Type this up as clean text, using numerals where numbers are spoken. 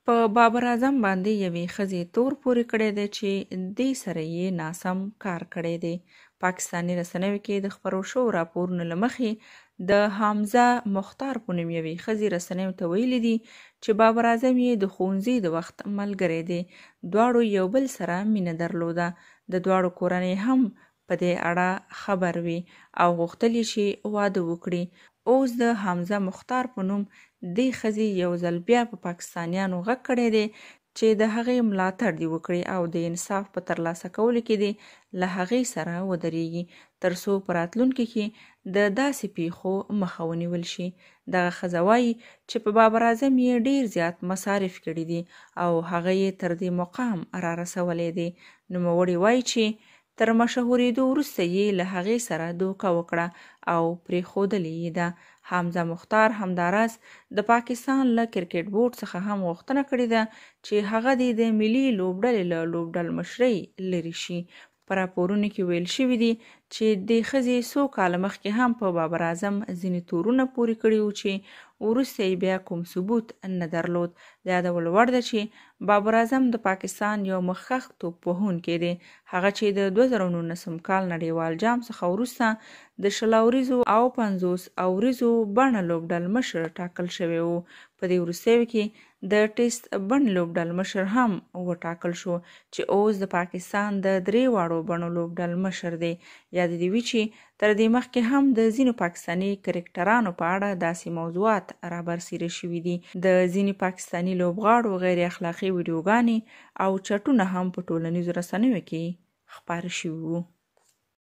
په بابر اعظم باندې یوې ښځې تور پورې کړی دی چې دې سره یې ناسم کار کړی دی. پاکستاني رسنیو کې د خپرو شوو راپورونو له مخې د حمزه مختار په نوم یوې ښځې رسنیو ته ویلي دي چې بابر اعظم یې د ښوونځي د وخت ملګری دی. دواړو یو بل سره مینه درلوده. د دواړو کورنۍ هم په دې اړه خبر وي او غوښتل یې چې واده وکړي. اوس د حمزه مختار په نوم دې ښځې یو ځل بیا په پاکستانیانو غږ کړی دی چې د هغې ملاتړ دې وکړي او د انصاف په ترلاسه کولو کې دې له هغې سره ودرېږي تر څو په راتلونکي کې د داسې پیښو مخه ونیول شي. دغه ښځه وایي چې په بابر اعظم یې ډېر زیات مصارف کړي دي او هغه یې تر دې مقام را رسولی دی. نوموړې وایي چې تر مشهورېدو وروسته یې له هغې سره دوکه وکړه او پرېښودلې یې ده. حمزه مختار همداراز د پاکستان له کرکټ بورډ څخه هم غوښتنه کړې ده چې هغه دې د ملي لوبډلې له لوبډلمشرۍ لرې شي. په راپورونو کې ویل شوي دي چې دې ښځې څو کاله مخکې هم په بابر اعظم ځینې تورونه پورې کړي وو چې وروسته یې بیا کوم ثبوت نه درلود. د یادولو وړ ده چې بابر اعظم د پاکستان یو مخکښ توپ وهونکی دی. هغه چې د 2019 کال نړیوال جام څخه وروسته د 20 اوریزو او 50 اوریزو بڼه لوبډلمشر ټاکل شوی و. په دې وروستیو کې د ټیسټ بڼې لوبډلمشر هم وټاکل شو چې اوس د پاکستان د 3 واړو بڼو لوبډلمشر دی. یاد دې وي چې تر دې مخکې هم د ځینو پاکستاني کرکټرانو په اړه داسې موضوعات رابرسېره شوي دي. د ځینې پاکستاني لوبغاړو غیر اخلاقي ویډیوګانې او چټونه هم په ټولنیزو رسنیو کې خپاره شوي وو.